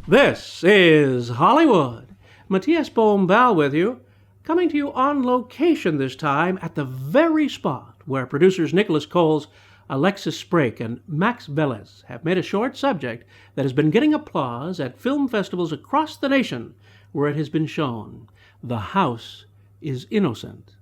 This is Hollywood. Matías Bombal with you, coming to you on location this time at the very spot where producers Nicholas Coles, Alexis Sprake, and Max Velez have made a short subject that has been getting applause at film festivals across the nation where it has been shown. The House is Innocent.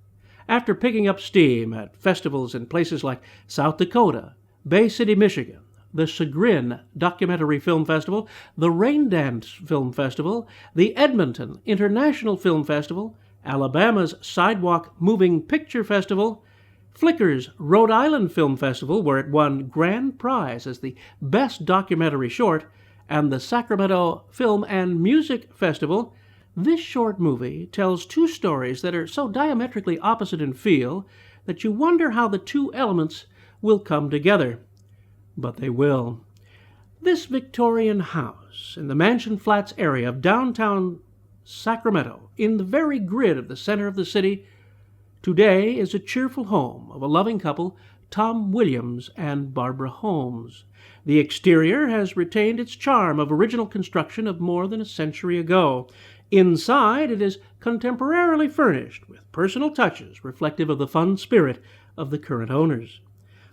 After picking up steam at festivals in places like South Dakota, Bay City, Michigan, the Chagrin Documentary Film Festival, the Raindance Film Festival, the Edmonton International Film Festival, Alabama's Sidewalk Moving Picture Festival, Flicker's Rhode Island Film Festival, where it won grand prize as the best documentary short, and the Sacramento Film and Music Festival. This short movie tells two stories that are so diametrically opposite in feel that you wonder how the two elements will come together. But they will. This Victorian house in the Mansion Flats area of downtown Sacramento, in the very grid of the center of the city, today is a cheerful home of a loving couple, Tom Williams and Barbara Holmes. The exterior has retained its charm of original construction of more than a century ago. Inside, it is contemporarily furnished with personal touches reflective of the fun spirit of the current owners.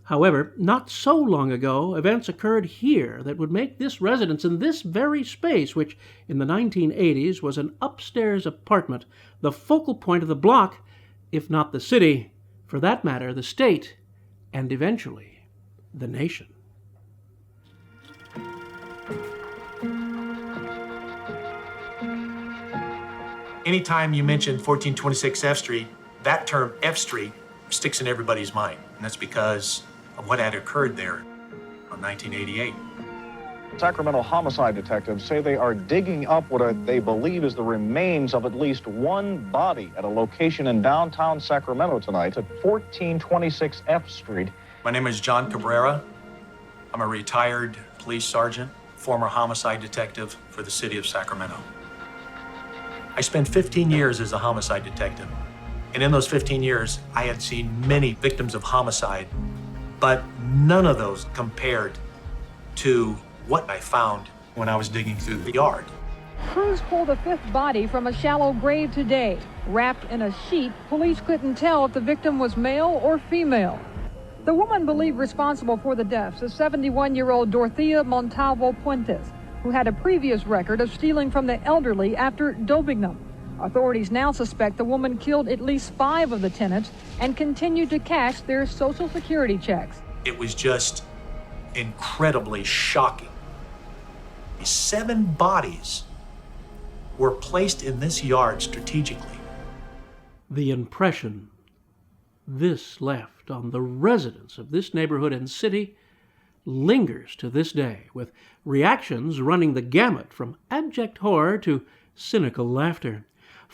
However, not so long ago, events occurred here that would make this residence in this very space, which in the 1980s was an upstairs apartment, the focal point of the block, if not the city, for that matter, the state, and eventually, the nation. Anytime you mention 1426 F Street, that term F Street sticks in everybody's mind, and that's because of what had occurred there in 1988. Sacramento homicide detectives say they are digging up what they believe is the remains of at least one body at a location in downtown Sacramento tonight at 1426 F Street. My name is John Cabrera. I'm a retired police sergeant, former homicide detective for the city of Sacramento. I spent 15 years as a homicide detective, and in those 15 years, I had seen many victims of homicide, but none of those compared to what I found when I was digging through the yard. Crews pulled a fifth body from a shallow grave today. Wrapped in a sheet, police couldn't tell if the victim was male or female. The woman believed responsible for the deaths is 71-year-old Dorothea Montalvo Puentes, who had a previous record of stealing from the elderly after doping them. Authorities now suspect the woman killed at least 5 of the tenants and continued to cash their Social Security checks. It was just incredibly shocking. 7 bodies were placed in this yard strategically. The impression this left on the residents of this neighborhood and city lingers to this day, with reactions running the gamut from abject horror to cynical laughter.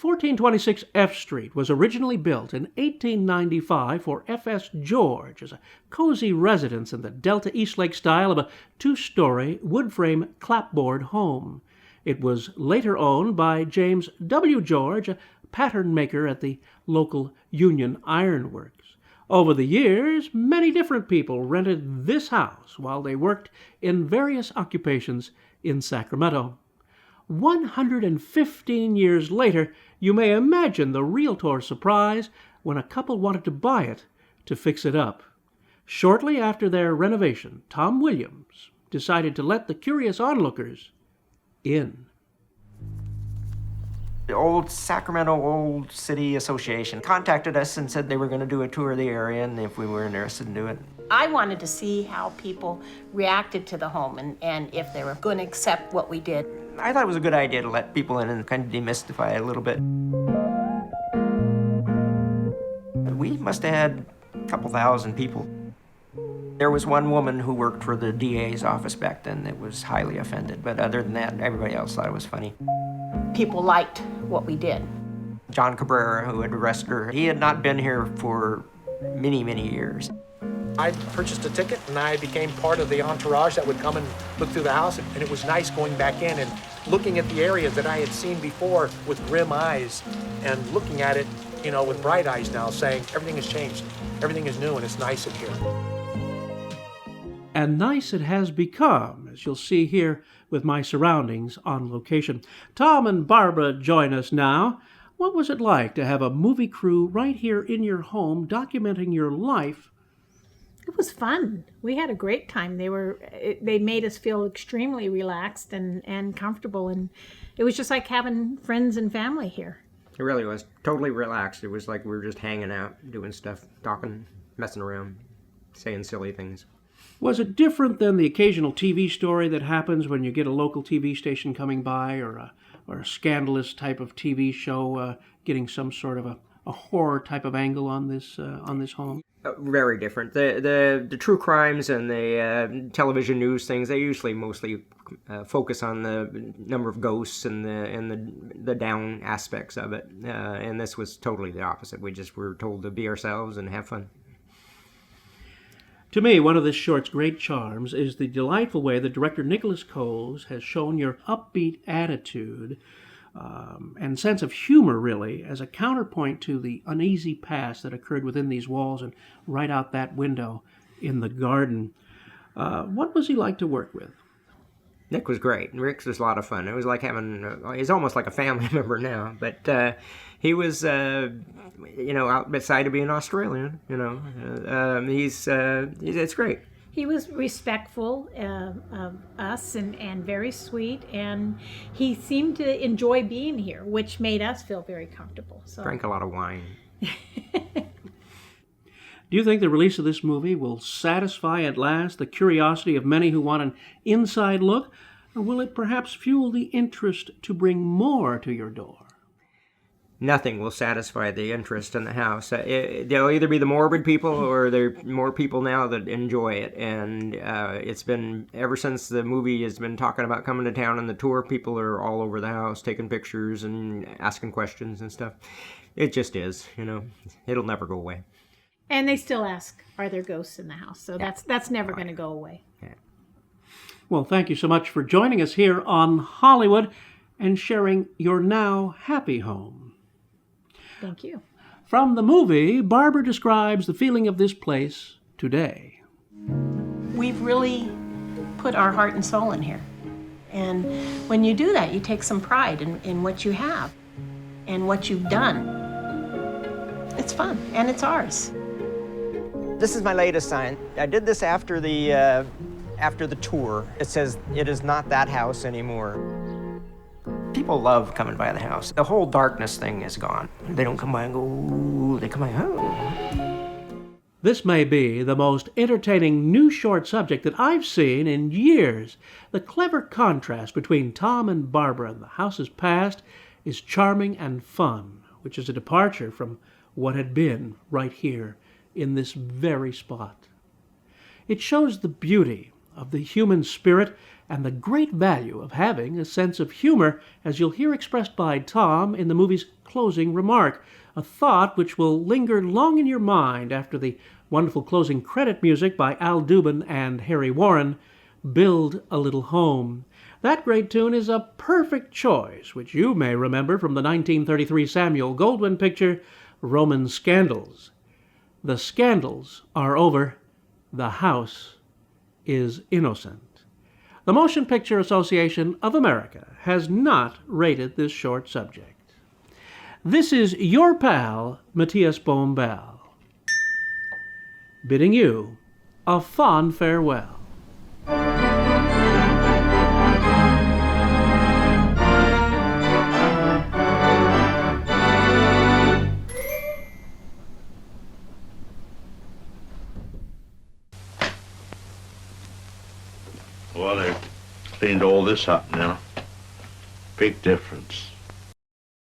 1426 F Street was originally built in 1895 for F.S. George as a cozy residence in the Delta Eastlake style of a 2-story wood-frame clapboard home. It was later owned by James W. George, a pattern maker at the local Union Iron Works. Over the years, many different people rented this house while they worked in various occupations in Sacramento. 115 years later, you may imagine the realtor's surprise when a couple wanted to buy it to fix it up. Shortly after their renovation, Tom Williams decided to let the curious onlookers in. The old Sacramento Old City Association contacted us and said they were going to do a tour of the area and if we were interested in doing it. I wanted to see how people reacted to the home and if they were going to accept what we did. I thought it was a good idea to let people in and kind of demystify it a little bit. We must have had a couple thousand people. There was one woman who worked for the DA's office back then that was highly offended, but other than that, everybody else thought it was funny. People liked what we did. John Cabrera, who had arrested her, he had not been here for many, many years. I purchased a ticket and I became part of the entourage that would come and look through the house, and it was nice going back in and looking at the areas that I had seen before with grim eyes and looking at it, with bright eyes now, saying everything has changed, everything is new, and it's nice in here. And nice it has become, as you'll see here with my surroundings on location. Tom and Barbara join us now. What was it like to have a movie crew right here in your home documenting your life? It was fun. We had a great time. They made us feel extremely relaxed and comfortable, and it was just like having friends and family here. It really was totally relaxed. It was like we were just hanging out, doing stuff, talking, messing around, saying silly things. Was it different than the occasional TV story that happens when you get a local TV station coming by, or a scandalous type of TV show getting some sort of a horror type of angle on this home? Very different. The true crimes and the television news things, they usually mostly focus on the number of ghosts and the down aspects of it. And this was totally the opposite. We just were told to be ourselves and have fun. To me, one of this short's great charms is the delightful way that director Nicholas Coles has shown your upbeat attitude and sense of humor, really, as a counterpoint to the uneasy past that occurred within these walls and right out that window in the garden. What was he like to work with? Nick was great. Rick was a lot of fun. It was like he's almost like a family member now, but he was, out beside of being Australian, it's great. He was respectful of us and very sweet, and he seemed to enjoy being here, which made us feel very comfortable. So. Drank a lot of wine. Do you think the release of this movie will satisfy at last the curiosity of many who want an inside look, or will it perhaps fuel the interest to bring more to your door? Nothing will satisfy the interest in the house. There'll either be the morbid people or there are more people now that enjoy it. And it's been, ever since the movie has been talking about coming to town and the tour, people are all over the house taking pictures and asking questions and stuff. It just is, it'll never go away. And they still ask, are there ghosts in the house? So that's never going to go away. Yeah. Well, thank you so much for joining us here on Hollywood and sharing your now happy home. Thank you. From the movie, Barbara describes the feeling of this place today. We've really put our heart and soul in here. And when you do that, you take some pride in what you have and what you've done. It's fun, and it's ours. This is my latest sign. I did this after the tour. It says, "It is not that house anymore." People love coming by the house. The whole darkness thing is gone. They don't come by and go, ooh, they come by, oh. This may be the most entertaining new short subject that I've seen in years. The clever contrast between Tom and Barbara and the house's past is charming and fun, which is a departure from what had been right here in this very spot. It shows the beauty of the human spirit and the great value of having a sense of humor, as you'll hear expressed by Tom in the movie's closing remark, a thought which will linger long in your mind after the wonderful closing credit music by Al Dubin and Harry Warren, Build a Little Home. That great tune is a perfect choice, which you may remember from the 1933 Samuel Goldwyn picture, Roman Scandals. The scandals are over. The house is innocent. The Motion Picture Association of America has not rated this short subject. This is your pal, Matías Bombal, bidding you a fond farewell. Well, they cleaned all this up now. Big difference.